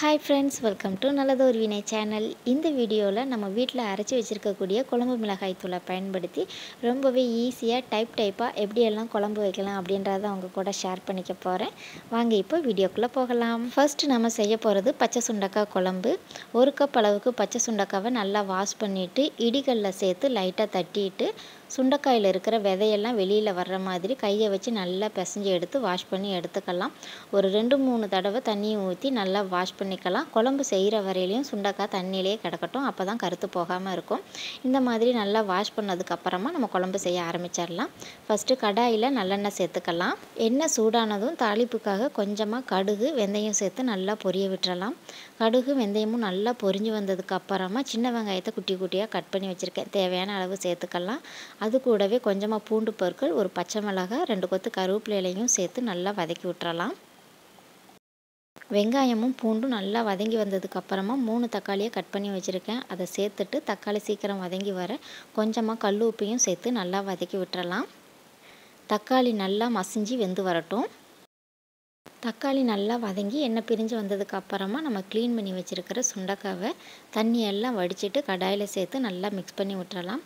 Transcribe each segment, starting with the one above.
Hi friends, welcome to நல்லதொரு வினை channel. இந்த வீடியோவில் நம்ம வீட்டில் அரைச்சி வச்சுருக்கக்கூடிய குழம்பு மிளகாய் தூளை பயன்படுத்தி ரொம்பவே ஈஸியாக டைப்பாக எப்படியெல்லாம் குழம்பு வைக்கலாம் அப்படின்றத அவங்க கூட ஷேர் பண்ணிக்க போகிறேன். வாங்க இப்போ வீடியோக்குள்ளே போகலாம். ஃபர்ஸ்ட் நம்ம செய்ய போகிறது பச்சை சுண்டக்காய் குழம்பு. 1 கப் அளவுக்கு பச்சை சுண்டக்காவை நல்லா வாஷ் பண்ணிவிட்டு இடிகளில் சேர்த்து லைட்டாக தட்டிட்டு சுண்டைக்காயில் இருக்கிற விதையெல்லாம் வெளியில் வர்ற மாதிரி கையை வச்சு நல்லா பிசைஞ்சு எடுத்து வாஷ் பண்ணி எடுத்துக்கலாம். ஒரு 2-3 தடவை தண்ணியை ஊற்றி நல்லா வாஷ் பண்ணிக்கலாம். குழம்பு செய்கிற வரையிலையும் சுண்டைக்காய் தண்ணியிலே கிடக்கட்டும், அப்போ தான் கருத்து போகாமல் இருக்கும். இந்த மாதிரி நல்லா வாஷ் பண்ணதுக்கப்புறமா நம்ம குழம்பு செய்ய ஆரம்பிச்சிடலாம். ஃபஸ்ட்டு கடாயில் நல்லெண்ணெய் சேர்த்துக்கலாம். எண்ணெய் சூடானதும் தாளிப்புக்காக கொஞ்சமாக கடுகு வெந்தயம் சேர்த்து நல்லா பொரிய விட்டுறலாம். கடுகு வெந்தயமும் நல்லா பொரிஞ்சு வந்ததுக்கு அப்புறமா சின்ன வெங்காயத்தை குட்டி குட்டியாக கட் பண்ணி வச்சுருக்கேன், தேவையான அளவு சேர்த்துக்கலாம். அது கூடவே கொஞ்சமாக பூண்டு பற்கள், ஒரு பச்சை மிளகாய், 2 கொத்து கருவேப்பிலையும் சேர்த்து நல்லா வதக்கி விட்டுறலாம். வெங்காயமும் பூண்டும் நல்லா வதங்கி வந்ததுக்கப்புறமா 3 தக்காளியை கட் பண்ணி வச்சுருக்கேன், அதை சேர்த்துட்டு தக்காளி சீக்கிரம் வதங்கி வர கொஞ்சமாக கல் உப்பையும் சேர்த்து நல்லா வதக்கி விட்டுறலாம். தக்காளி நல்லா மசிஞ்சு வெந்து வரட்டும். தக்காளி நல்லா வதங்கி எண்ணெய் பிரிஞ்சு வந்ததுக்கு அப்புறமா நம்ம க்ளீன் பண்ணி வச்சுருக்கிற சுண்டைக்காவை தண்ணியெல்லாம் வடிச்சிட்டு கடாயில் சேர்த்து நல்லா மிக்ஸ் பண்ணி விட்டுறலாம்.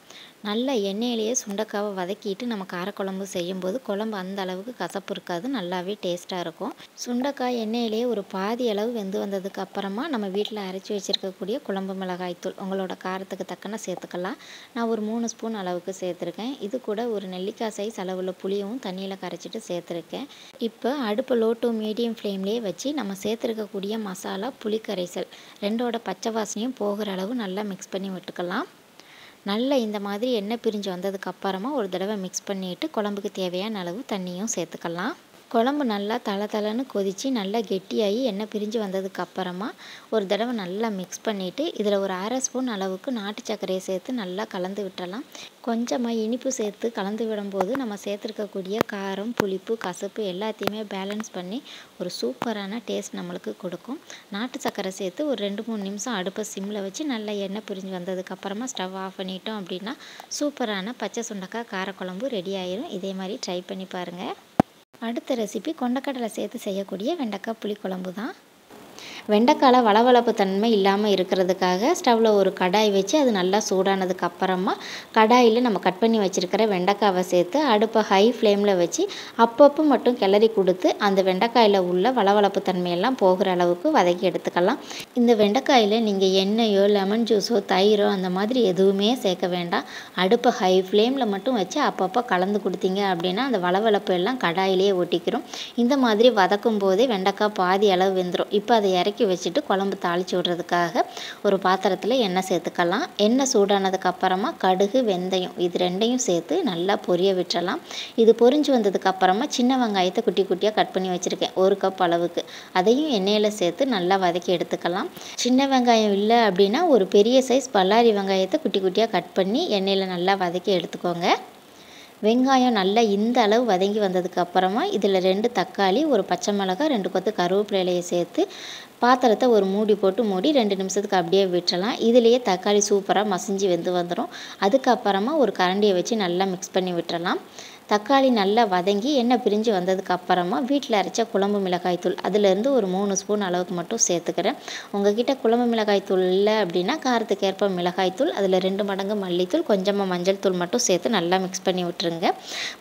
நல்லா எண்ணெயிலேயே சுண்டைக்காவை வதக்கிட்டு நம்ம காரக்குழம்பு செய்யும்போது குழம்பு அந்த அளவுக்கு கசப்பு இருக்காது, நல்லாவே டேஸ்ட்டாக இருக்கும். சுண்டைக்காய் எண்ணெயிலேயே ஒரு பாதி அளவு வெந்து வந்ததுக்கு அப்புறமா நம்ம வீட்டில் அரைச்சி வச்சுருக்கக்கூடிய குழம்பு மிளகாய் தூள் உங்களோட காரத்துக்கு தக்கன சேர்த்துக்கலாம். நான் ஒரு 3 ஸ்பூன் அளவுக்கு சேர்த்துருக்கேன். இது கூட ஒரு நெல்லிக்காய் சைஸ் அளவில் புளியும் தண்ணியில் கரைச்சிட்டு சேர்த்துருக்கேன். இப்போ அடுப்பு லோ டு மீடியம் ஃப்ளேம்லேயே வச்சு நம்ம சேர்த்துருக்கக்கூடிய மசாலா புளி கரைசல் 2ஓட பச்சை வாசனையும் போகிற அளவு நல்லா மிக்ஸ் பண்ணி விட்டுக்கலாம். நல்லா இந்த மாதிரி எண்ணெய் பிரிஞ்சு வந்ததுக்கு அப்புறமா ஒரு தடவை மிக்ஸ் பண்ணிவிட்டு குழம்புக்கு தேவையான அளவு தண்ணியும் சேர்த்துக்கலாம். குழம்பு நல்லா தளன்னு கொதித்து நல்லா கெட்டியாகி எண்ணெய் பிரிஞ்சு வந்ததுக்கு அப்புறமா ஒரு தடவை நல்லா மிக்ஸ் பண்ணிவிட்டு இதில் ஒரு 1/2 ஸ்பூன் அளவுக்கு நாட்டு சர்க்கரையை சேர்த்து நல்லா கலந்து விட்டுறலாம். கொஞ்சமாக இனிப்பு சேர்த்து கலந்து விடும்போது நம்ம சேர்த்துருக்கக்கூடிய காரம், புளிப்பு, கசப்பு எல்லாத்தையுமே பேலன்ஸ் பண்ணி ஒரு சூப்பரான டேஸ்ட் நம்மளுக்கு கொடுக்கும். நாட்டு சர்க்கரை சேர்த்து ஒரு 2-3 நிமிஷம் அடுப்பை சிம்மில் வச்சு நல்லா எண்ணெய் பிரிஞ்சு வந்ததுக்கப்புறமா ஸ்டவ் ஆஃப் பண்ணிட்டோம் அப்படின்னா சூப்பரான பச்சை சுண்டைக்காய் காரக்குழம்பு ரெடி ஆயிரும். இதே மாதிரி ட்ரை பண்ணி பாருங்கள். அடுத்த ரெசிபி கொண்டக்கடலை சேர்த்து செய்யக்கூடிய வெண்டைக்காய் புளிக்குழம்பு தான். வெண்டைக்காயில் வளவளப்பு தன்மை இல்லாமல் இருக்கிறதுக்காக ஸ்டவ்வில் ஒரு கடாய் வச்சு அது நல்லா சூடானதுக்கு அப்புறமா கடாயில் நம்ம கட் பண்ணி வச்சுருக்கிற வெண்டைக்காவை சேர்த்து அடுப்பை ஹை ஃப்ளேமில் வச்சு அப்பப்போ மட்டும் கிளறி கொடுத்து அந்த வெண்டைக்காயில் உள்ள வளவளப்பு தன்மையெல்லாம் போகிற அளவுக்கு வதக்கி எடுத்துக்கலாம். இந்த வெண்டைக்காயில் நீங்கள் எண்ணெயோ லெமன் ஜூஸோ தயிரோ அந்த மாதிரி எதுவுமே சேர்க்க வேண்டாம். அடுப்பை ஹை ஃப்ளேமில் மட்டும் வச்சு அப்பப்போ கலந்து கொடுத்தீங்க அப்படின்னா அந்த வளவளப்பு எல்லாம் கடாயிலேயே ஒட்டிக்கிறோம். இந்த மாதிரி வதக்கும் போதே வெண்டைக்காய் பாதி அளவு வெந்துடும். இப்போ அதை இறக்கி வச்சுட்டு குழம்பு தாளித்து விடுறதுக்காக ஒரு பாத்திரத்தில் எண்ணெய் சேர்த்துக்கலாம். எண்ணெய் சூடானதுக்கு அப்புறமா கடுகு வெந்தயம் இது 2ஐயும் சேர்த்து நல்லா பொரிய விட்டுறலாம். இது பொரிஞ்சு வந்ததுக்கு அப்புறமா சின்ன வெங்காயத்தை குட்டி குட்டியாக கட் பண்ணி வச்சுருக்கேன், 1 கப் அளவுக்கு, அதையும் எண்ணெயில் சேர்த்து நல்லா வதக்கி எடுத்துக்கலாம். சின்ன வெங்காயம் இல்லை அப்படின்னா ஒரு பெரிய சைஸ் பல்லாரி வெங்காயத்தை குட்டி குட்டியாக கட் பண்ணி எண்ணெயில் நல்லா வதக்கி எடுத்துக்கோங்க. வெங்காயம் நல்லா இந்த அளவு வதங்கி வந்ததுக்கு அப்புறமா இதில் 2 தக்காளி, ஒரு பச்சை மிளகாய், 2 கொத்து கருவேப்பிலையை சேர்த்து பாத்திரத்தை ஒரு மூடி போட்டு மூடி 2 நிமிஷத்துக்கு அப்படியே விட்டுறலாம். இதுலேயே தக்காளி சூப்பராக மசிஞ்சு வெந்து வந்துடும். அதுக்கப்புறமா ஒரு கரண்டியை வச்சு நல்லா மிக்ஸ் பண்ணி விட்டுறலாம். தக்காளி நல்லா வதங்கி எண்ணெய் பிரிஞ்சு வந்ததுக்கு அப்புறமா வீட்டில் அரைச்ச குழம்பு மிளகாய் தூள் அதிலேருந்து ஒரு 3 ஸ்பூன் அளவுக்கு மட்டும் சேர்த்துக்கிறேன். உங்ககிட்ட குழம்பு மிளகாய் தூள் இல்லை அப்படின்னா காரத்துக்கு ஏற்ப மிளகாய் தூள், அதில் 2 மடங்கு மல்லித்தூள், கொஞ்சமாக மஞ்சள் தூள் மட்டும் சேர்த்து நல்லா மிக்ஸ் பண்ணி விட்டுருங்க.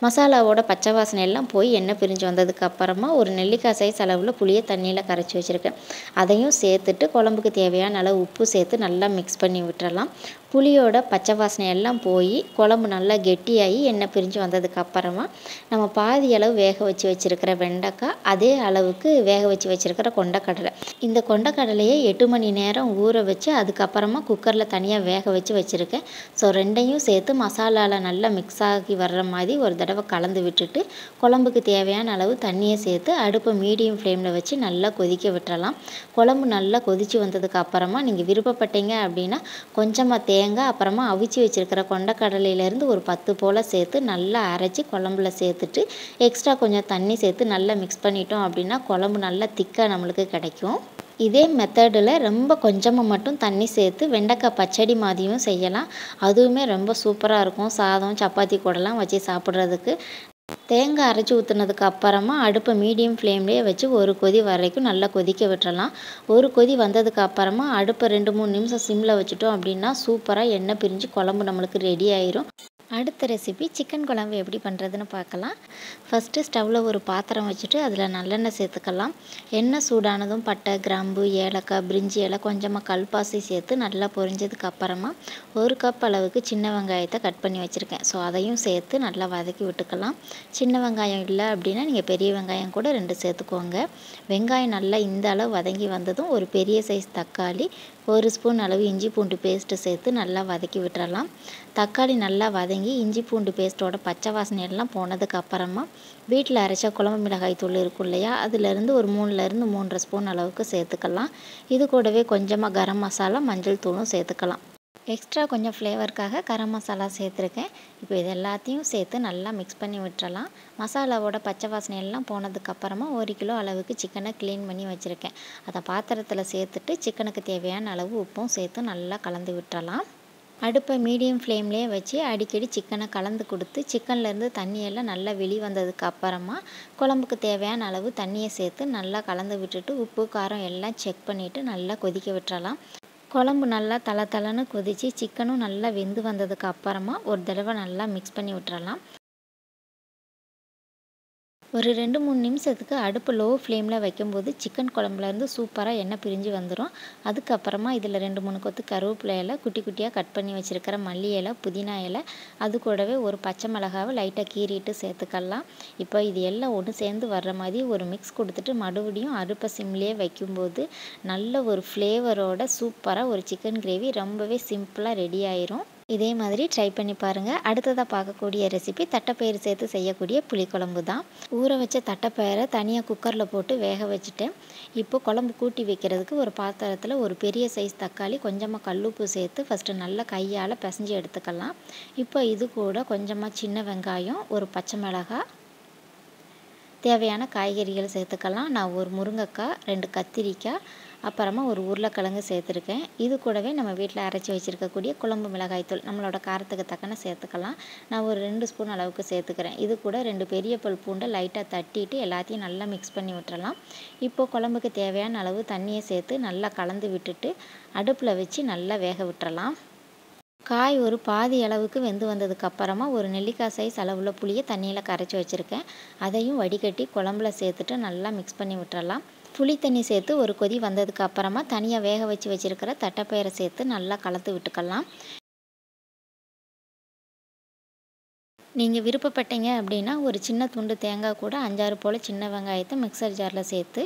மசாலாவோட பச்சை வாசனை எல்லாம் போய் எண்ணெய் பிரிஞ்சு வந்ததுக்கு அப்புறமா ஒரு நெல்லிக்காய் சைஸ் அளவில் புளியை தண்ணியில் கரைச்சி வச்சுருக்கேன், அதையும் சேர்த்துட்டு குழம்புக்கு தேவையான அளவு உப்பு சேர்த்து நல்லா மிக்ஸ் பண்ணி விட்டுறலாம். புளியோட பச்சை வாசனை எல்லாம் போய் குழம்பு நல்லா கெட்டியாகி எண்ணெய் பிரிஞ்சு வந்ததுக்கு அப்புறமா நம்ம பாதி அளவு வேக வச்சு வச்சுருக்கிற வெண்டைக்காய், அதே அளவுக்கு வேக வச்சு வச்சுருக்கிற கொண்டக்கடலை, இந்த கொண்டக்கடலையை 8 மணி நேரம் ஊற வச்சு அதுக்கப்புறமா குக்கரில் தனியாக வேக வச்சு வச்சுருக்கேன். ஸோ 2ஐயும் சேர்த்து மசாலாவில் நல்லா மிக்ஸ் ஆகி வர்ற மாதிரி ஒரு தடவை கலந்து விட்டுட்டு குழம்புக்கு தேவையான அளவு தண்ணியை சேர்த்து அடுப்பை மீடியம் ஃப்ளேமில் வச்சு நல்லா கொதிக்க விட்டுறலாம். குழம்பு நல்லா கொதித்து வந்ததுக்கு அப்புறமா நீங்கள் விருப்பப்பட்டீங்க அப்படின்னா கொஞ்சமாக தேங்காய், அப்புறமா அவிச்சு வச்சுருக்கிற கொண்டக்கடலையிலேருந்து ஒரு 10 போல் சேர்த்து நல்லா அரைச்சி குழம்புல சேர்த்துட்டு எக்ஸ்ட்ரா கொஞ்சம் தண்ணி சேர்த்து நல்லா மிக்ஸ் பண்ணிட்டோம் அப்படின்னா குழம்பு நல்லா திக்காக நம்மளுக்கு கிடைக்கும். இதே மெத்தடில் ரொம்ப கொஞ்சமாக மட்டும் தண்ணி சேர்த்து வெண்டைக்காய் பச்சடி மாதிரியும் செய்யலாம். அதுவுமே ரொம்ப சூப்பராக இருக்கும். சாதம், சப்பாத்தி கூடலாம் வச்சு சாப்பிட்றதுக்கு தேங்காய் அரைச்சி ஊற்றுனதுக்கு அப்புறமா அடுப்பை மீடியம் ஃப்ளேம்லேயே வச்சு ஒரு கொதி வரைக்கும் நல்லா கொதிக்க விட்டுறலாம். ஒரு கொதி வந்ததுக்கு அப்புறமா அடுப்பை 2-3 நிமிஷம் சிம்மில் வச்சுட்டோம் அப்படின்னா சூப்பராக எண்ணெய் பிரிஞ்சு குழம்பு நம்மளுக்கு ரெடி ஆயிரும். அடுத்த ரெசிபி சிக்கன் குழம்பு எப்படி பண்ணுறதுன்னு பார்க்கலாம். ஃபஸ்ட்டு ஸ்டவ்வில் ஒரு பாத்திரம் வச்சுட்டு அதில் நல்லெண்ணெய் சேர்த்துக்கலாம். எண்ணெய் சூடானதும் பட்டை, கிராம்பு, ஏலக்காய், பிரிஞ்சி இலை, கொஞ்சமாக கல்பாசி சேர்த்து நல்லா பொரிஞ்சதுக்கு அப்புறமா 1 கப் அளவுக்கு சின்ன வெங்காயத்தை கட் பண்ணி வச்சுருக்கேன். ஸோ அதையும் சேர்த்து நல்லா வதக்கி விட்டுக்கலாம். சின்ன வெங்காயம் இல்லை அப்படின்னா நீங்கள் பெரிய வெங்காயம் கூட 2 சேர்த்துக்கோங்க. வெங்காயம் நல்லா இந்த அளவு வதங்கி வந்ததும் ஒரு பெரிய சைஸ் தக்காளி, 1 ஸ்பூன் அளவு இஞ்சி பூண்டு பேஸ்ட்டு சேர்த்து நல்லா வதக்கி விட்டுறலாம். தக்காளி நல்லா வதங்கி இஞ்சி பூண்டு பேஸ்ட்டோட பச்சை வாசனை எல்லாம் போனதுக்கு அப்புறமா வீட்டில் அரைச்ச குழம்பு மிளகாய் தூள் இருக்கும் இல்லையா, அதுலேருந்து ஒரு 3லேருந்து 3.5 ஸ்பூன் அளவுக்கு சேர்த்துக்கலாம். இது கூடவே கொஞ்சமாக கரம் மசாலா, மஞ்சள் தூளும் சேர்த்துக்கலாம். எக்ஸ்ட்ரா கொஞ்சம் ஃப்ளேவருக்காக கரம் மசாலா சேர்த்துருக்கேன். இப்போ இது எல்லாத்தையும் சேர்த்து நல்லா மிக்ஸ் பண்ணி விட்டுறலாம். மசாலாவோட பச்சை வாசனை எல்லாம் போனதுக்கப்புறமா 1 கிலோ அளவுக்கு சிக்கனை க்ளீன் பண்ணி வச்சுருக்கேன். அதை பாத்திரத்தில் சேர்த்துட்டு சிக்கனுக்கு தேவையான அளவு உப்பும் சேர்த்து நல்லா கலந்து விட்டுறலாம். அடுப்பை மீடியம் ஃப்ளேம்லேயே வச்சு அடிக்கடி சிக்கனை கலந்து கொடுத்து சிக்கன்லேருந்து தண்ணியெல்லாம் நல்லா வெளி வந்ததுக்கு அப்புறமா குழம்புக்கு தேவையான அளவு தண்ணியை சேர்த்து நல்லா கலந்து விட்டுட்டு உப்பு காரம் எல்லாம் செக் பண்ணிவிட்டு நல்லா கொதிக்க விட்டுறலாம். குழம்பு நல்லா தளன்னு கொதித்து சிக்கனும் நல்லா வெந்து வந்ததுக்கு அப்புறமா ஒரு தடவை நல்லா மிக்ஸ் பண்ணி விட்டுறலாம். ஒரு 2-3 நிமிஷத்துக்கு அடுப்பு லோ ஃப்ளேமில் வைக்கும்போது சிக்கன் குழம்புலேருந்து சூப்பராக எண்ணெய் பிரிஞ்சு வந்துடும். அதுக்கப்புறமா இதில் 2-3 கொத்து கருவேப்பிலை இலை, குட்டி குட்டியாக கட் பண்ணி வச்சுருக்கிற மல்லி இலை, புதினா இலை, அது கூடவே ஒரு பச்சை மிளகாவை லைட்டாக கீறிட்டு சேர்த்துக்கலாம். இப்போ இது எல்லாம் ஒன்று சேர்ந்து வர்ற மாதிரி ஒரு மிக்ஸ் கொடுத்துட்டு மறுபடியும் அடுப்பை சிம்லேயே வைக்கும்போது நல்ல ஒரு ஃப்ளேவரோட சூப்பராக ஒரு சிக்கன் கிரேவி ரொம்பவே சிம்பிளாக ரெடி ஆயிரும். இதே மாதிரி ட்ரை பண்ணி பாருங்கள். அடுத்ததாக பார்க்கக்கூடிய ரெசிபி தட்டைப்பயிறு சேர்த்து செய்யக்கூடிய புளிக்குழம்பு தான். ஊற வச்ச தட்டைப்பயிரை தனியாக குக்கரில் போட்டு வேக வச்சுட்டேன். இப்போ குழம்பு கூட்டி வைக்கிறதுக்கு ஒரு பாத்திரத்தில் ஒரு பெரிய சைஸ் தக்காளி, கொஞ்சமாக கல்லுப்பு சேர்த்து ஃபஸ்ட்டு நல்லா கையால் பிசைஞ்சு எடுத்துக்கலாம். இப்போ இது கூட கொஞ்சமாக சின்ன வெங்காயம், ஒரு பச்சை மிளகாய், தேவையான காய்கறிகள் சேர்த்துக்கலாம். நான் ஒரு முருங்கைக்காய், 2 கத்திரிக்காய், அப்புறமா ஒரு உருளைக்கிழங்கு சேர்த்துருக்கேன். இது கூடவே நம்ம வீட்டில் அரைச்சி வச்சுருக்கக்கூடிய குழம்பு மிளகாய்த்தூள் நம்மளோட காரத்துக்கு தக்கன சேர்த்துக்கலாம். நான் ஒரு 2 ஸ்பூன் அளவுக்கு சேர்த்துக்கிறேன். இது கூட 2 பெரிய பல் பூண்டை லைட்டாக தட்டிட்டு எல்லாத்தையும் நல்லா மிக்ஸ் பண்ணி விட்டுறலாம். இப்போது குழம்புக்கு தேவையான அளவு தண்ணியை சேர்த்து நல்லா கலந்து விட்டுட்டு அடுப்பில் வச்சு நல்லா வேக விட்டுறலாம். காய் ஒரு பாதி அளவுக்கு வெந்து வந்ததுக்கு அப்புறமா ஒரு நெல்லிக்காய் சைஸ் அளவுள்ள புளியை தண்ணியில் கரைச்சி வச்சுருக்கேன். அதையும் வடிகட்டி குழம்புல சேர்த்துட்டு நல்லா மிக்ஸ் பண்ணி விட்டுறலாம். புளி தண்ணி சேர்த்து ஒரு கொதி வந்ததுக்கு அப்புறமா தனியாக வேக வச்சுருக்கிற தட்டைப்பயிரை சேர்த்து நல்லா கலந்து விட்டுக்கலாம். நீங்கள் விருப்பப்பட்டீங்க அப்படின்னா ஒரு சின்ன துண்டு தேங்காய் கூட 5-6 போல் சின்ன வெங்காயத்தை மிக்சர் ஜாரில் சேர்த்து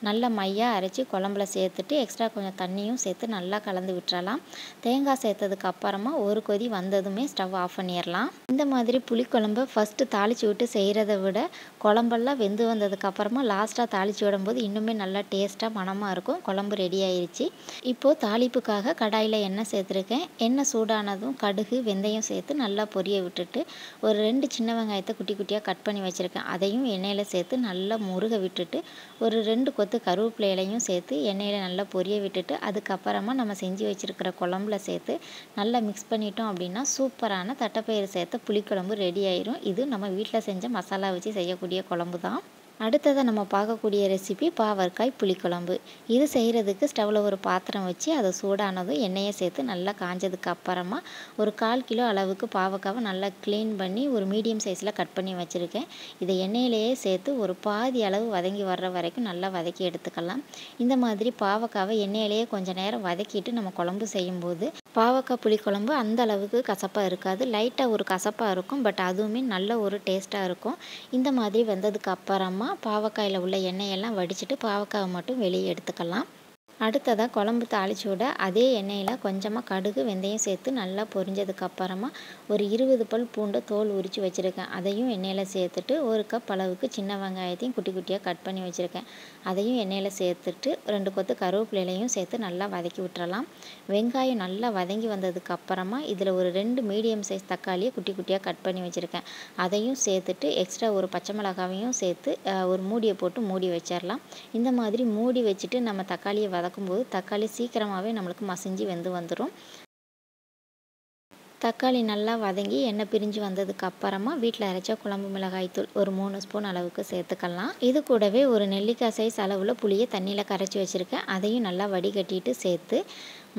நல்லா மையாக அரைச்சி குழம்புல சேர்த்துட்டு எக்ஸ்ட்ரா கொஞ்சம் தண்ணியும் சேர்த்து நல்லா கலந்து விட்டுறலாம். தேங்காய் சேர்த்ததுக்கு அப்புறமா ஒரு கொதி வந்ததுமே ஸ்டவ் ஆஃப் பண்ணிடலாம். இந்த மாதிரி புளிக்குழம்பை ஃபஸ்ட்டு தாளித்து விட்டு செய்கிறத விட குழம்பெல்லாம் வெந்து வந்ததுக்கு அப்புறமா லாஸ்ட்டாக தாளித்து விடும்போது இன்னுமே நல்லா டேஸ்ட்டாக மணமாக இருக்கும். குழம்பு ரெடி ஆயிடுச்சு. இப்போது தாளிப்புக்காக கடாயில் எண்ணெய் சேர்த்துருக்கேன். எண்ணெய் சூடானதும் கடுகு, வெந்தயம் சேர்த்து நல்லா பொரிய விட்டுட்டு ஒரு 2 சின்ன வெங்காயத்தை குட்டி குட்டியாக கட் பண்ணி வச்சுருக்கேன். அதையும் எண்ணெயில் சேர்த்து நல்லா முருக விட்டுட்டு ஒரு 2 கொத்து கருவேப்பிலை இலையும் சேர்த்து எண்ணெயில் நல்லா பொரிய விட்டுட்டு அதுக்கப்புறமா நம்ம செஞ்சு வச்சுருக்கிற குழம்புல சேர்த்து நல்லா மிக்ஸ் பண்ணிட்டோம் அப்படின்னா சூப்பரான தட்டைப்பயிறு சேர்த்த புளிக்குழம்பு ரெடி ஆயிரும். இது நம்ம வீட்டில் செஞ்ச மசாலா வச்சு செய்யக்கூடிய குழம்பு தான். அடுத்ததாக நம்ம பார்க்கக்கூடிய ரெசிபி பாவற்காய் புளிக்குழம்பு. இது செய்கிறதுக்கு ஸ்டவ்வில் ஒரு பாத்திரம் வச்சு அதை சூடானதும் எண்ணெயை சேர்த்து நல்லா காஞ்சதுக்கு அப்புறமா ஒரு 1/4 கிலோ அளவுக்கு பாவக்காவை நல்லா க்ளீன் பண்ணி ஒரு மீடியம் சைஸில் கட் பண்ணி வச்சுருக்கேன். இதை எண்ணெயிலேயே சேர்த்து ஒரு பாதி அளவு வதங்கி வர்ற வரைக்கும் நல்லா வதக்கி எடுத்துக்கலாம். இந்த மாதிரி பாவக்காவை எண்ணெயிலேயே கொஞ்சம் நேரம் வதக்கிட்டு நம்ம குழம்பு செய்யும்போது பாவக்காய் புளிக்குழம்பு அந்த அளவுக்கு கசப்பாக இருக்காது. லைட்டாக ஒரு கசப்பாக இருக்கும். பட் அதுவுமே நல்ல ஒரு டேஸ்ட்டாக இருக்கும். இந்த மாதிரி வெந்ததுக்கு அப்புறமா பாவக்காயில் உள்ள எண்ணெயெல்லாம் வடிச்சிட்டு பாவக்காவை மட்டும் வெளியே எடுத்துக்கலாம். அடுத்ததாக குழம்பு தாளிச்சு விட அதே எண்ணெயில் கொஞ்சமாக கடுகு, வெந்தயம் சேர்த்து நல்லா பொரிஞ்சதுக்கு அப்புறமா ஒரு 20 பல் பூண்டை தோல் உரித்து வச்சுருக்கேன். அதையும் எண்ணெயில் சேர்த்துட்டு 1 கப் அளவுக்கு சின்ன வெங்காயத்தையும் குட்டி குட்டியாக கட் பண்ணி வச்சுருக்கேன். அதையும் எண்ணெயில் சேர்த்துட்டு 2 கொத்து கருவேப்பிலையும் சேர்த்து நல்லா வதக்கி விட்டுறலாம். வெங்காயம் நல்லா வதங்கி வந்ததுக்கு அப்புறமா இதில் ஒரு 2 மீடியம் சைஸ் தக்காளியை குட்டி குட்டியாக கட் பண்ணி வச்சுருக்கேன். அதையும் சேர்த்துட்டு எக்ஸ்ட்ரா ஒரு பச்சை மிளகாவையும் சேர்த்து ஒரு மூடியை போட்டு மூடி வச்சிடலாம். இந்த மாதிரி மூடி வச்சுட்டு நம்ம தக்காளியை வதக்கும்போது தக்காளி சீக்கிரமாகவே நம்மளுக்கு மசிஞ்சு வெந்து வந்துடும். தக்காளி நல்லா வதங்கி எண்ணெய் பிரிஞ்சு வந்ததுக்கு அப்புறமா வீட்டில் அரைச்ச குழம்பு மிளகாய்த்தூள் ஒரு 3 ஸ்பூன் அளவுக்கு சேர்த்துக்கலாம். இது கூடவே ஒரு நெல்லிக்காய் சைஸ் அளவில் புளியை தண்ணியில் கரைச்சி வச்சுருக்கேன். அதையும் நல்லா வடிகட்டிட்டு சேர்த்து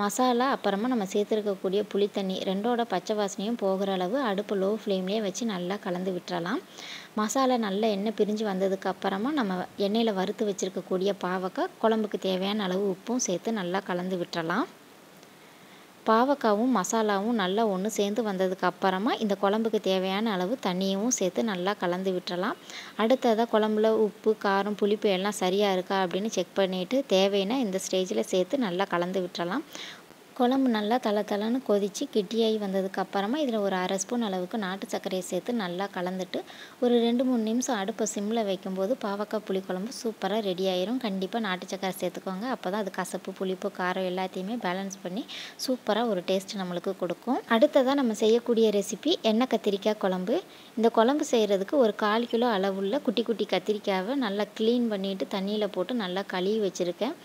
மசாலா அப்புறமா நம்ம சேர்த்துருக்கக்கூடிய புளி தண்ணி ரெண்டோட பச்சை வாசனையும் போகிற அளவு அடுப்பு லோ ஃப்ளேம்லேயே வச்சு நல்லா கலந்து விட்டுறலாம். மசாலா நல்லா எண்ணெய் பிரிஞ்சு வந்ததுக்கு அப்புறமா நம்ம எண்ணெயில் வறுத்து வச்சுருக்கக்கூடிய பாவக்காய், குழம்புக்கு தேவையான அளவு உப்பும் சேர்த்து நல்லா கலந்து விட்டுறலாம். பாவக்காவும் மசாலாவும் நல்லா ஒன்று சேர்ந்து வந்ததுக்கு அப்புறமா இந்த குழம்புக்கு தேவையான அளவு தண்ணியும் சேர்த்து நல்லா கலந்து விட்டுறலாம். அடுத்ததாக குழம்புல உப்பு, காரம், புளிப்பு எல்லாம் சரியாக இருக்கா அப்படின்னு செக் பண்ணிவிட்டு தேவைன்னா இந்த ஸ்டேஜில் சேர்த்து நல்லா கலந்து விட்டுறலாம். குழம்பு நல்லா தளன்னு கொதித்து கெட்டியாகி வந்ததுக்கு அப்புறமா இதில் ஒரு 1/2 ஸ்பூன் அளவுக்கு நாட்டு சர்க்கரையை சேர்த்து நல்லா கலந்துட்டு ஒரு 2-3 நிமிஷம் அடுப்பை சிம்மில் வைக்கும்போது பாவக்காய் புளிக்குழம்பு சூப்பராக ரெடி ஆயிரும். கண்டிப்பாக நாட்டு சர்க்கரை சேர்த்துக்கோங்க. அப்போ தான் அது கசப்பு, புளிப்பு, காரம் எல்லாத்தையுமே பேலன்ஸ் பண்ணி சூப்பராக ஒரு டேஸ்ட் நம்மளுக்கு கொடுக்கும். அடுத்ததாக நம்ம செய்யக்கூடிய ரெசிபி எண்ணெய் கத்திரிக்காய் குழம்பு. இந்த குழம்பு செய்கிறதுக்கு ஒரு 1/4 கிலோ அளவுள்ள குட்டி குட்டி கத்திரிக்காயை நல்லா க்ளீன் பண்ணிவிட்டு தண்ணியில் போட்டு நல்லா கழுவி வச்சுருக்கேன்.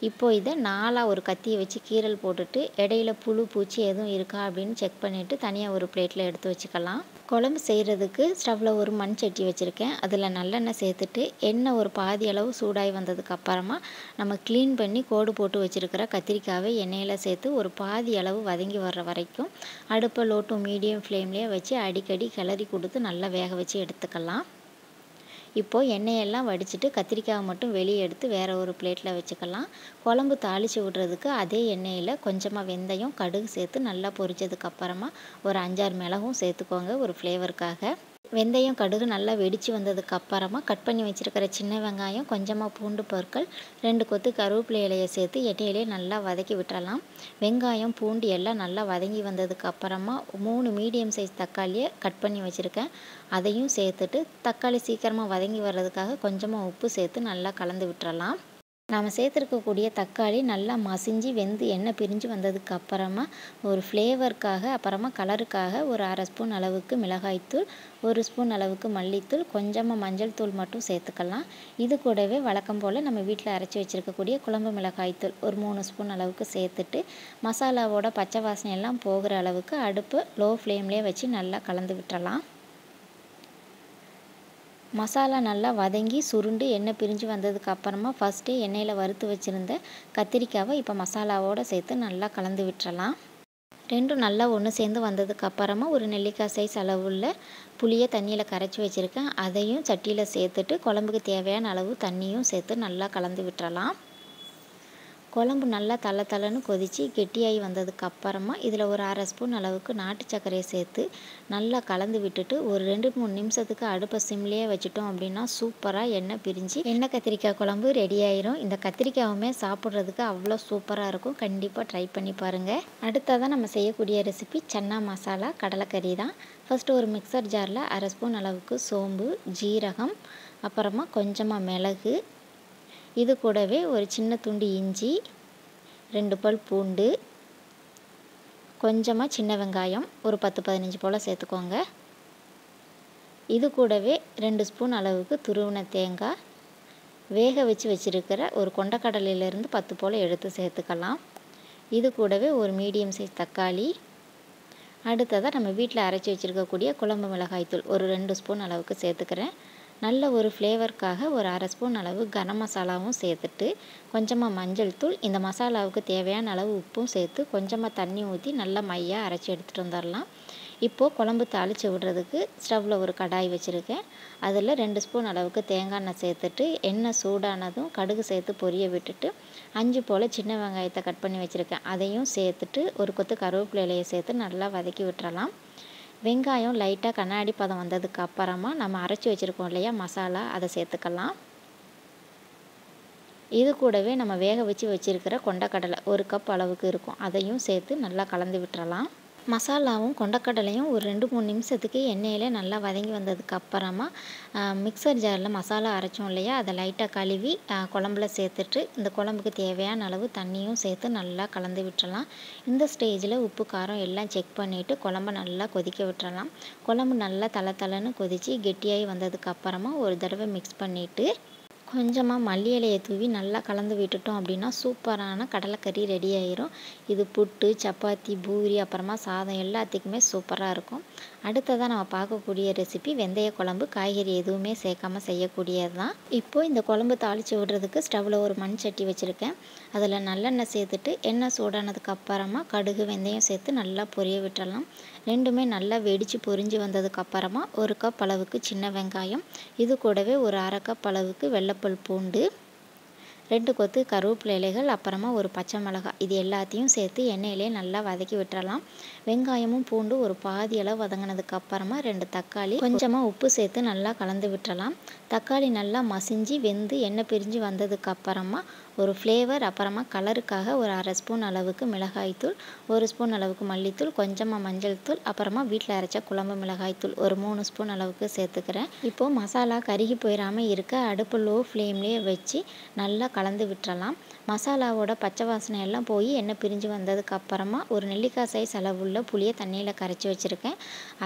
இப்போது இதை 4 ஒரு கத்தியை வச்சு கீரல் போட்டுட்டு இடையில புழு, பூச்சி எதுவும் இருக்கா அப்படின்னு செக் பண்ணிவிட்டு தனியாக ஒரு பிளேட்டில் எடுத்து வச்சுக்கலாம். குழம்பு செய்கிறதுக்கு ஸ்டவ்வில் ஒரு மண் சட்டி வச்சுருக்கேன். அதில் நல்லெண்ணெய் சேர்த்துட்டு எண்ணெய் ஒரு பாதி அளவு சூடாகி வந்ததுக்கு அப்புறமா நம்ம க்ளீன் பண்ணி கோடு போட்டு வச்சுருக்கிற கத்திரிக்காவை எண்ணெயில் சேர்த்து ஒரு பாதி அளவு வதங்கி வர்ற வரைக்கும் அடுப்பை லோ டு மீடியம் ஃப்ளேம்லேயே வச்சு அடிக்கடி கிளறி கொடுத்து நல்லா வேக வச்சு எடுத்துக்கலாம். இப்போது எண்ணெயெல்லாம் வடிச்சிட்டு கத்திரிக்காயை மட்டும் வெளியே எடுத்து வேறு ஒரு பிளேட்டில் வச்சுக்கலாம். குழம்பு தாளித்து விடுறதுக்கு அதே எண்ணெயில் கொஞ்சமாக வெந்தயம், கடுகு சேர்த்து நல்லா பொரிச்சதுக்கப்புறமா ஒரு 5-6 மிளகும் சேர்த்துக்கோங்க ஒரு ஃப்ளேவருக்காக. வெந்தயம், கடுகு நல்லா வெடித்து வந்ததுக்கு அப்புறமா கட் பண்ணி வச்சுருக்கிற சின்ன வெங்காயம், கொஞ்சமாக பூண்டு பற்கள், 2 கொத்து கருவேப்பிலை இலையை சேர்த்து எண்ணெயிலே நல்லா வதக்கி விட்டுறலாம். வெங்காயம், பூண்டு எல்லாம் நல்லா வதங்கி வந்ததுக்கு அப்புறமா 3 மீடியம் சைஸ் தக்காளியை கட் பண்ணி வச்சுருக்கேன். அதையும் சேர்த்துட்டு தக்காளி சீக்கிரமாக வதங்கி வர்றதுக்காக கொஞ்சமாக உப்பு சேர்த்து நல்லா கலந்து விட்டுறலாம். நாம் சேர்த்துருக்கக்கூடிய தக்காளி நல்லா மசிஞ்சு வெந்து எண்ணெய் பிரிஞ்சு வந்ததுக்கு அப்புறமா ஒரு ஃப்ளேவருக்காக அப்புறமா கலருக்காக ஒரு 1/2 ஸ்பூன் அளவுக்கு மிளகாய்த்தூள், 1 ஸ்பூன் அளவுக்கு மல்லித்தூள், கொஞ்சமாக மஞ்சள் தூள் மட்டும் சேர்த்துக்கலாம். இது கூடவே வழக்கம் போல் நம்ம வீட்டில் அரைச்சி வச்சுருக்கக்கூடிய குழம்பு மிளகாய்த்தூள் ஒரு 3 ஸ்பூன் அளவுக்கு சேர்த்துட்டு மசாலாவோட பச்சை வாசனை எல்லாம் போகிற அளவுக்கு அடுப்பு லோ ஃப்ளேம்லேயே வச்சு நல்லா கலந்து விட்டுறலாம். மசாலா நல்லா வதங்கி சுருண்டு எண்ணெய் பிரிஞ்சு வந்ததுக்கு அப்புறமா ஃபஸ்ட்டே எண்ணெயில் வறுத்து வச்சுருந்த கத்திரிக்காவை இப்போ மசாலாவோடு சேர்த்து நல்லா கலந்து விட்டுறலாம். ரெண்டும் நல்லா ஒன்று சேர்ந்து வந்ததுக்கு அப்புறமா ஒரு நெல்லிக்காய் சைஸ் அளவுள்ள புளியை தண்ணியில் கரைச்சி வச்சுருக்கேன். அதையும் சட்டியில் சேர்த்துட்டு குழம்புக்கு தேவையான அளவு தண்ணியும் சேர்த்து நல்லா கலந்து விட்டுறலாம். குழம்பு நல்லா தளன்னு கொதித்து கெட்டியாகி வந்ததுக்கு அப்புறமா இதில் ஒரு 1/2 ஸ்பூன் அளவுக்கு நாட்டு சர்க்கரையை சேர்த்து நல்லா கலந்து விட்டுட்டு ஒரு 2-3 நிமிஷத்துக்கு அடுப்பை சிம்லேயே வச்சுட்டோம் அப்படின்னா சூப்பராக எண்ணெய் பிரிஞ்சு எண்ணெய் கத்திரிக்காய் குழம்பு ரெடி ஆயிரும். இந்த கத்திரிக்காயுமே சாப்பிட்றதுக்கு அவ்வளோ சூப்பராக இருக்கும். கண்டிப்பாக ட்ரை பண்ணி பாருங்கள். அடுத்ததான் நம்ம செய்யக்கூடிய ரெசிபி சன்னா மசாலா கடலைக்கறி தான். ஃபஸ்ட்டு ஒரு மிக்சர் ஜாரில் 1/2 ஸ்பூன் அளவுக்கு சோம்பு, ஜீரகம், அப்புறமா கொஞ்சமாக மிளகு, இது கூடவே ஒரு சின்ன துண்டு இஞ்சி, 2 பல் பூண்டு, கொஞ்சமாக சின்ன வெங்காயம் ஒரு 10-15 போல் சேர்த்துக்கோங்க. இது கூடவே 2 ஸ்பூன் அளவுக்கு துருவின தேங்காய், வேக வச்சு வச்சுருக்கிற ஒரு கொண்டக்கடலையிலேருந்து 10 போல் எடுத்து சேர்த்துக்கலாம். இது கூடவே ஒரு மீடியம் சைஸ் தக்காளி. அடுத்ததாக நம்ம வீட்டில் அரைச்சி வச்சுருக்கக்கூடிய குழம்பு மிளகாய்த்தூள் ஒரு 2 ஸ்பூன் அளவுக்கு சேர்த்துக்கிறேன். நல்ல ஒரு ஃப்ளேவருக்காக ஒரு 1/2 ஸ்பூன் அளவு கரம் மசாலாவும் சேர்த்துட்டு கொஞ்சமாக மஞ்சள் தூள், இந்த மசாலாவுக்கு தேவையான அளவு உப்பும் சேர்த்து கொஞ்சமாக தண்ணி ஊற்றி நல்லா மையாக அரைச்சி எடுத்துகிட்டு வந்துடலாம். இப்போது குழம்பு தாளித்து விடுறதுக்கு ஸ்டவ்வில் ஒரு கடாய் வச்சுருக்கேன். அதில் 2 ஸ்பூன் அளவுக்கு தேங்காய் எண்ணெய் சேர்த்துட்டு எண்ணெய் சூடானதும் கடுகு சேர்த்து பொரிய விட்டுட்டு 5 போல் சின்ன வெங்காயத்தை கட் பண்ணி வச்சுருக்கேன். அதையும் சேர்த்துட்டு ஒரு கொத்து கருவேப்பிலை இலையை சேர்த்து நல்லா வதக்கி விட்டுறலாம். வெங்காயம் லைட்டாக கண்ணாடி பதம் வந்ததுக்கு அப்புறமா நம்ம அரைச்சி வச்சுருக்கோம் இல்லையா மசாலா, அதை சேர்த்துக்கலாம். இது கூடவே நம்ம வேக வச்சுருக்கிற கொண்டக்கடலை 1 கப் அளவுக்கு இருக்கும். அதையும் சேர்த்து நல்லா கலந்து விட்டுறலாம். மசாலாவும் கொண்டக்கடலையும் ஒரு 2-3 நிமிஷத்துக்கு எண்ணெயில் நல்லா வதங்கி வந்ததுக்கு அப்புறமா மிக்சர் ஜாரில் மசாலா அரைச்சோம் இல்லையா, அதை லைட்டாக கழுவி குழம்புல சேர்த்துட்டு இந்த குழம்புக்கு தேவையான அளவு தண்ணியும் சேர்த்து நல்லா கலந்து விட்டுறலாம். இந்த ஸ்டேஜில் உப்பு, காரம் எல்லாம் செக் பண்ணிவிட்டு குழம்ப நல்லா கொதிக்க விட்டுறலாம். குழம்பு நல்லா தளன்னு கொதித்து கெட்டியாகி வந்ததுக்கு அப்புறமா ஒரு தடவை மிக்ஸ் பண்ணிவிட்டு கொஞ்சமாக மல்லி இலையை தூவி நல்லா கலந்து விட்டுட்டோம் அப்படின்னா சூப்பரான கடலைக்கறி ரெடி ஆயிரும். இது புட்டு, சப்பாத்தி, பூரி, அப்புறமா சாதம் எல்லாத்துக்குமே சூப்பராக இருக்கும். அடுத்ததாக நம்ம பார்க்கக்கூடிய ரெசிபி வெந்தய குழம்பு. காய்கறி எதுவுமே சேர்க்காம செய்யக்கூடியது தான். இப்போது இந்த குழம்பு தாளித்து விடுறதுக்கு ஸ்டவ்வில் ஒரு மண் சட்டி வச்சுருக்கேன். அதில் நல்லெண்ணெய் சேர்த்துட்டு எண்ணெய் சூடானதுக்கு அப்புறமா கடுகு, வெந்தயம் சேர்த்து நல்லா பொரிய விட்டுறலாம். ரெண்டுமே நல்லா வெடித்து பொரிஞ்சு வந்ததுக்கு அப்புறமா 1 கப் அளவுக்கு சின்ன வெங்காயம், இது கூடவே ஒரு 1/2 கப் அளவுக்கு வெள்ளைப்பல் பூண்டு, 2 கொத்து கருவேப்பிலை இலைகள், அப்புறமா ஒரு பச்சை மிளகாய், இது எல்லாத்தையும் சேர்த்து எண்ணெயிலே நல்லா வதக்கி விட்டுறலாம். வெங்காயமும் பூண்டு ஒரு பாதி அளவு வதங்கினதுக்கு அப்புறமா 2 தக்காளி, கொஞ்சமாக உப்பு சேர்த்து நல்லா கலந்து விட்டுறலாம். தக்காளி நல்லா மசிஞ்சு வெந்து எண்ணெய் பிரிஞ்சு வந்ததுக்கு அப்புறமா ஒரு ஃப்ளேவர், அப்புறமா கலருக்காக ஒரு 1/2 ஸ்பூன் அளவுக்கு மிளகாய்த்தூள், 1 ஸ்பூன் அளவுக்கு மல்லித்தூள், கொஞ்சமாக மஞ்சள் தூள், அப்புறமா வீட்டில் அரைச்ச குழம்பு மிளகாய்த்தூள் ஒரு 3 ஸ்பூன் அளவுக்கு சேர்த்துக்கிறேன். இப்போது மசாலா கருகி போயிடாமல் இருக்க அடுப்பு லோ ஃப்ளேம்லேயே வச்சு நல்லா கலந்து விட்டுறலாம். மசாலாவோட பச்சை வாசனை எல்லாம் போய் எண்ணெய் பிரிஞ்சு வந்ததுக்கு அப்புறமா ஒரு நெல்லிக்காய் சைஸ் அளவுள்ள புளியை தண்ணியில் கரைச்சி வச்சுருக்கேன்.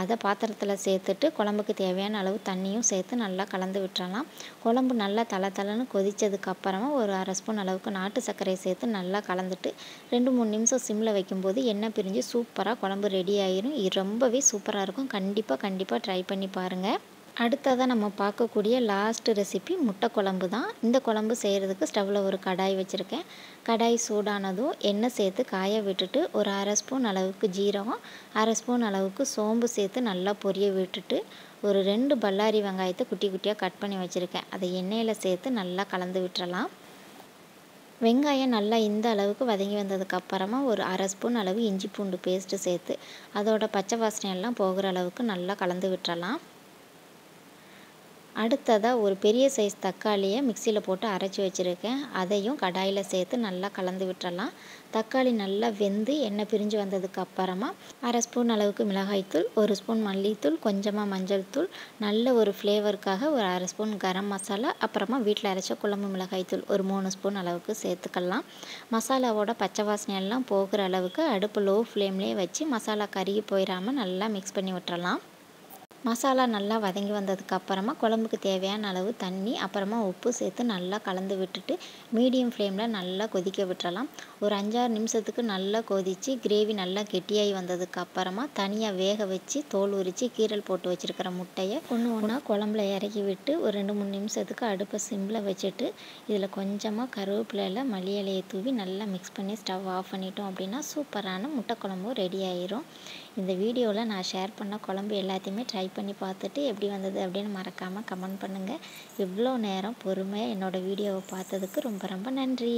அதை பாத்திரத்தில் சேர்த்துட்டு குழம்புக்கு தேவையான அளவு தண்ணியும் சேர்த்து நல்லா கலந்து விட்டுறலாம். குழம்பு நல்லா தளன்னு கொதித்ததுக்கு அப்புறமா ஒரு 1/2 ஸ்பூன் அளவுக்கு நாட்டு சர்க்கரையை சேர்த்து நல்லா கலந்துட்டு 2-3 நிமிஷம் சிம்மில் வைக்கும்போது எண்ணெய் பிரிஞ்சு சூப்பராக குழம்பு ரெடி ஆயிரும். இது ரொம்பவே சூப்பராக இருக்கும். கண்டிப்பாக ட்ரை பண்ணி பாருங்கள். அடுத்ததாக நம்ம பார்க்கக்கூடிய லாஸ்ட் ரெசிபி முட்டை குழம்பு தான். இந்த குழம்பு செய்கிறதுக்கு ஸ்டவ்வில் ஒரு கடாய் வச்சுருக்கேன். கடாய் சூடானதும் எண்ணெய் சேர்த்து காய விட்டுட்டு ஒரு 1/2 ஸ்பூன் அளவுக்கு ஜீரகம், 1/2 ஸ்பூன் அளவுக்கு சோம்பு சேர்த்து நல்லா பொரிய விட்டுட்டு ஒரு 2 பல்லாரி வெங்காயத்தை குட்டி குட்டியாக கட் பண்ணி வச்சுருக்கேன். அதை எண்ணெயில் சேர்த்து நல்லா கலந்து விட்டுறலாம். வெங்காயம் நல்லா இந்த அளவுக்கு வதங்கி வந்ததுக்கு அப்புறமா ஒரு 1/2 ஸ்பூன் அளவு இஞ்சி பூண்டு பேஸ்ட்டு சேர்த்து அதோட பச்சை வாசனையெல்லாம் போகிற அளவுக்கு நல்லா கலந்து விட்டுறலாம். அடுத்ததாக ஒரு பெரிய சைஸ் தக்காளியை மிக்சியில் போட்டு அரைச்சி வச்சுருக்கேன். அதையும் கடாயில் சேர்த்து நல்லா கலந்து விட்டுறலாம். தக்காளி நல்லா வெந்து எண்ணெய் பிரிஞ்சு வந்ததுக்கு அப்புறமா 1/2 ஸ்பூன் அளவுக்கு மிளகாய்த்தூள், 1 ஸ்பூன் மல்லித்தூள், கொஞ்சமாக மஞ்சள் தூள், நல்ல ஒரு ஃப்ளேவருக்காக ஒரு 1/2 ஸ்பூன் கரம் மசாலா, அப்புறமா வீட்டில் அரைச்ச குழம்பு மிளகாய்த்தூள் ஒரு 3 ஸ்பூன் அளவுக்கு சேர்த்துக்கலாம். மசாலாவோட பச்சை வாசனையெல்லாம் போகிற அளவுக்கு அடுப்பு லோ ஃப்ளேம்லேயே வச்சு மசாலா கருகி போயிடாமல் நல்லா மிக்ஸ் பண்ணி விட்டுறலாம். மசாலா நல்லா வதங்கி வந்ததுக்கு அப்புறமா குழம்புக்கு தேவையான அளவு தண்ணி, அப்புறமா உப்பு சேர்த்து நல்லா கலந்து விட்டுட்டு மீடியம் ஃப்ளேமில் நல்லா கொதிக்க விட்டுறலாம். ஒரு 5-6 நிமிஷத்துக்கு நல்லா கொதித்து கிரேவி நல்லா கெட்டியாகி வந்ததுக்கு அப்புறமா தனியாக வேக வச்சு தோல் உரித்து கீரல் போட்டு வச்சுருக்கிற முட்டையை ஒன்றா குழம்புல இறக்கி விட்டு ஒரு 2-3 நிமிஷத்துக்கு அடுப்பை சிம்மில் வச்சுட்டு இதில் கொஞ்சமாக கருவேப்பிலையில் மல்லி இலையை தூவி நல்லா மிக்ஸ் பண்ணி ஸ்டவ் ஆஃப் பண்ணிட்டோம் அப்படின்னா சூப்பரான முட்டை குழம்பும் ரெடி ஆயிரும். இந்த வீடியோவில் நான் ஷேர் பண்ண குழம்பு எல்லாத்தையுமே ட்ரை பண்ணி பார்த்துட்டு எப்படி வந்தது அப்படின்னு மறக்காமல் கமெண்ட் பண்ணுங்கள். இவ்வளோ நேரம் பொறுமையாக என்னோடய வீடியோவை பார்த்ததுக்கு ரொம்ப நன்றி.